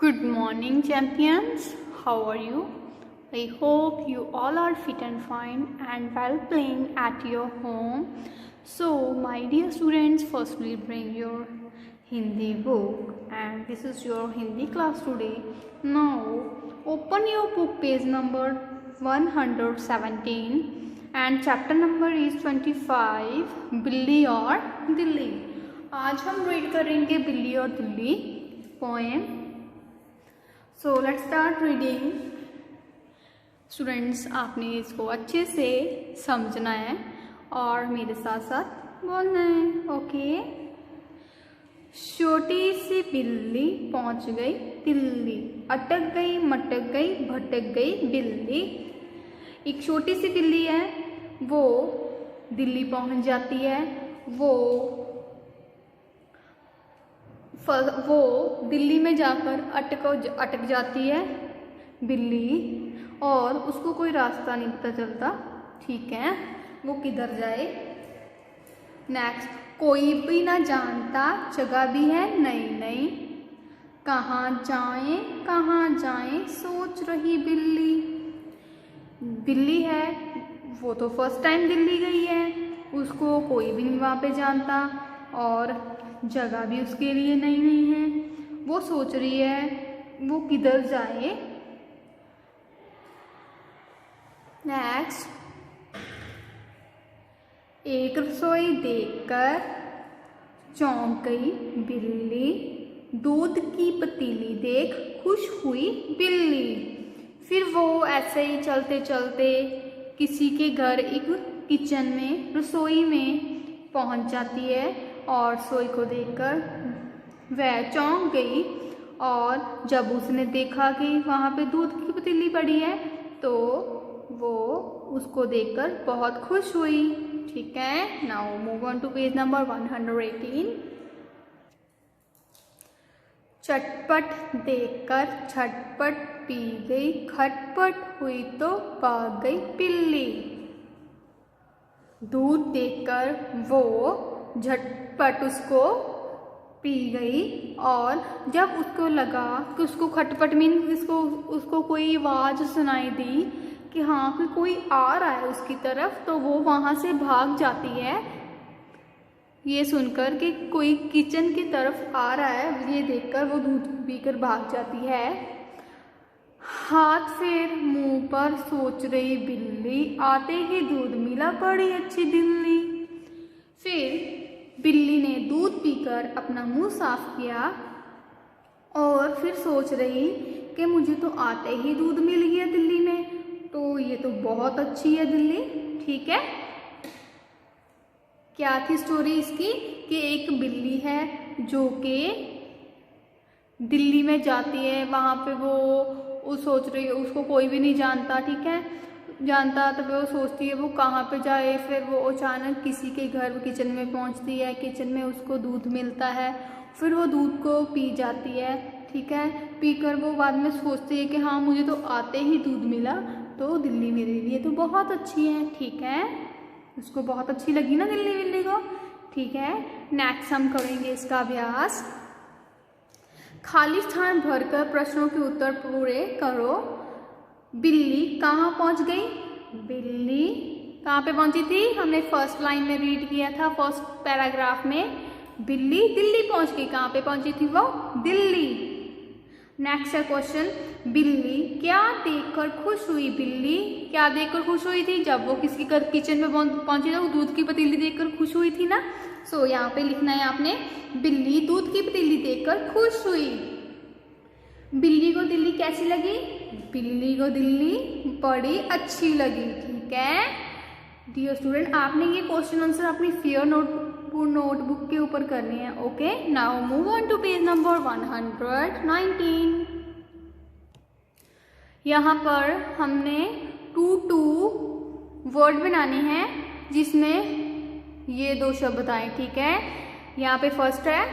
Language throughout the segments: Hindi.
Good morning, champions. How are you? I hope you all are fit and fine and well playing at your home. So, my dear students, firstly bring your Hindi book, and this is your Hindi class today. Now, open your book page number 117 and chapter number is 25, बिल्ली और दिल्ली. आज हम रीड करेंगे बिल्ली और Delhi poem. So let's start reading. Students, आपने इसको अच्छे से समझना है और मेरे साथ साथ बोलना है. ओके. छोटी सी बिल्ली पहुंच गई दिल्ली, अटक गई मटक गई भटक गई बिल्ली. एक छोटी सी बिल्ली है, वो दिल्ली पहुंच जाती है. वो दिल्ली में जाकर अटक जाती है बिल्ली, और उसको कोई रास्ता नहीं पता चलता. ठीक है, वो किधर जाए. नेक्स्ट, कोई भी ना जानता, जगह भी है नई नई, कहाँ जाएं सोच रही बिल्ली. बिल्ली है, वो तो फर्स्ट टाइम दिल्ली गई है, उसको कोई भी नहीं वहाँ पे जानता और जगह भी उसके लिए नई नहीं है. वो सोच रही है वो किधर जाए. नेक्स्ट, एक रसोई देखकर चौंक गई बिल्ली, दूध की पतीली देख खुश हुई बिल्ली. फिर वो ऐसे ही चलते चलते किसी के घर एक किचन में रसोई में पहुंच जाती है और रसोई को देखकर वह चौंक गई. और जब उसने देखा कि वहाँ पे दूध की पतीली पड़ी है तो वो उसको देखकर बहुत खुश हुई. ठीक है. Now move on to page number 118. चटपट देखकर झटपट पी गई, खटपट हुई तो भाग गई बिल्ली. दूध देखकर वो झटपट उसको पी गई, और जब उसको लगा कि उसको खटपट मीन उसको कोई आवाज़ सुनाई दी कि हाँ कोई आ रहा है उसकी तरफ, तो वो वहाँ से भाग जाती है. ये सुनकर कि कोई किचन की तरफ आ रहा है, ये देखकर वो दूध पीकर भाग जाती है. हाथ फेर मुंह पर सोच रही बिल्ली, आते ही दूध मिला बड़ी अच्छी दिल्ली. फिर बिल्ली ने दूध पीकर अपना मुंह साफ किया और फिर सोच रही कि मुझे तो आते ही दूध मिल गया दिल्ली में, तो ये तो बहुत अच्छी है दिल्ली. ठीक है. क्या थी स्टोरी इसकी कि एक बिल्ली है जो कि दिल्ली में जाती है. वहाँ पे वो सोच रही है, उसको कोई भी नहीं जानता. ठीक है, जानता तो वो सोचती है वो कहाँ पे जाए. फिर वो अचानक किसी के घर किचन में पहुँचती है. किचन में उसको दूध मिलता है, फिर वो दूध को पी जाती है. ठीक है, पीकर वो बाद में सोचती है कि हाँ मुझे तो आते ही दूध मिला, तो दिल्ली मेरे लिए तो बहुत अच्छी है. ठीक है, उसको बहुत अच्छी लगी ना दिल्ली बिल्ली को. ठीक है. नेक्स्ट हम करेंगे इसका अभ्यास. खाली स्थान भरकर प्रश्नों के उत्तर पूरे करो. बिल्ली कहाँ पहुँच गई. बिल्ली कहाँ पे पहुँची थी, हमने फर्स्ट लाइन में रीड किया था, फर्स्ट पैराग्राफ में. बिल्ली दिल्ली पहुँच गई. कहाँ पे पहुँची थी वो, दिल्ली. नेक्स्ट है क्वेश्चन, बिल्ली क्या देखकर खुश हुई. बिल्ली क्या देखकर खुश हुई थी, जब वो किसी घर किचन में पहुंची तो दूध की पतीली देखकर खुश हुई थी ना. सो यहाँ पे लिखना है आपने, बिल्ली दूध की पतीली देखकर खुश हुई. बिल्ली को दिल्ली कैसी लगी, बिल्ली को दिल्ली बड़ी अच्छी लगी. ठीक है डियर स्टूडेंट, आपने ये क्वेश्चन आंसर अपनी फेयर नोटबुक के ऊपर करनी है. Okay. Now move on to page number 119. यहाँ पर हमने 2 वर्ड बनाने हैं जिसमें ये 2 शब्द आए. ठीक है, यहाँ पे फर्स्ट है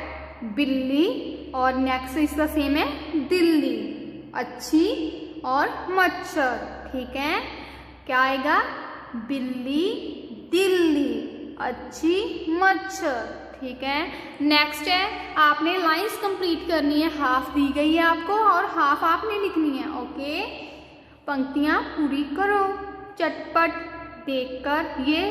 बिल्ली और नेक्स्ट इसका सेम है दिल्ली, अच्छी और मच्छर. ठीक है, क्या आएगा, बिल्ली दिल्ली अच्छी मच्छर. ठीक है। नेक्स्ट है, आपने लाइंस कंप्लीट करनी है, हाफ दी गई है आपको और हाफ आपने लिखनी है। ओके, पंक्तियां पूरी करो चटपट देखकर। ये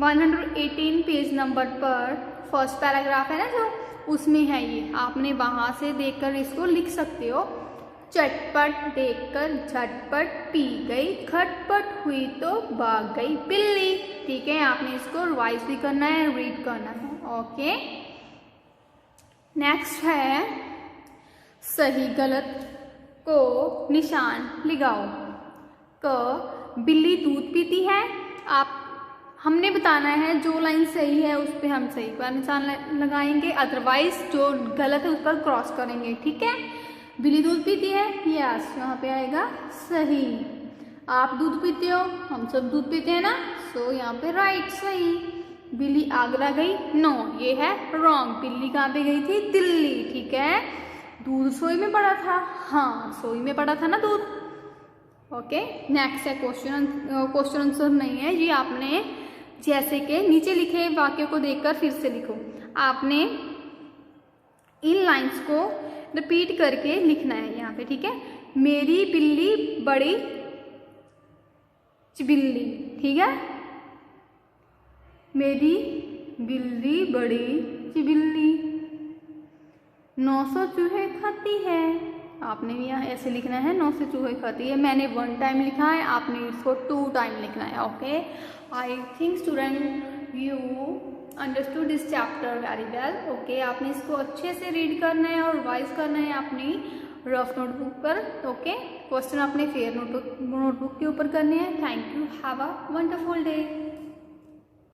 118 पेज नंबर पर फर्स्ट पैराग्राफ है ना जो, उसमें है ये, आपने वहां से देखकर इसको लिख सकते हो। चटपट देखकर झटपट पी गई, खटपट हुई तो भाग गई बिल्ली। ठीक है, आपने इसको रिवाइज भी करना है, रीड करना है। ओके, नेक्स्ट है, सही गलत को निशान लगाओ। क, बिल्ली दूध पीती है। आप हमने बताना है जो लाइन सही है उस पर हम सही का निशान लगाएंगे, अदरवाइज जो गलत है उस पर क्रॉस करेंगे। ठीक है, बिल्ली दूध पीती है, यस, यहाँ पे आएगा सही। आप दूध पीते हो, हम सब दूध पीते हैं ना, सो यहाँ पे राइट, सही। बिल्ली आगरा गई, नो, ये है रॉन्ग। बिल्ली कहाँ पे गई थी? दिल्ली। ठीक है, दूध सोई में पड़ा था, हाँ सोई में पड़ा था ना दूध। ओके, नेक्स्ट है क्वेश्चन आंसर नहीं है ये, आपने जैसे कि नीचे लिखे वाक्य को देखकर फिर से लिखो। आपने इन लाइंस को रिपीट करके लिखना है यहाँ पे। ठीक है, मेरी बिल्ली बड़ी चिबिल्ली। ठीक है, मेरी बिल्ली बड़ी चिबिल्ली 900 चूहे खाती है। आपने भी यहाँ ऐसे लिखना है, 900 चूहे खाती है। मैंने 1 टाइम लिखा है, आपने इसको 2 टाइम लिखना है। Okay, I think student you understood this chapter very well. Okay, आपने इसको अच्छे से रीड करना है और रिवाइज करना है अपनी रफ नोटबुक पर। ओके, क्वेश्चन अपने फेयर नोटबुक के ऊपर करने हैं। Thank you, have a wonderful day.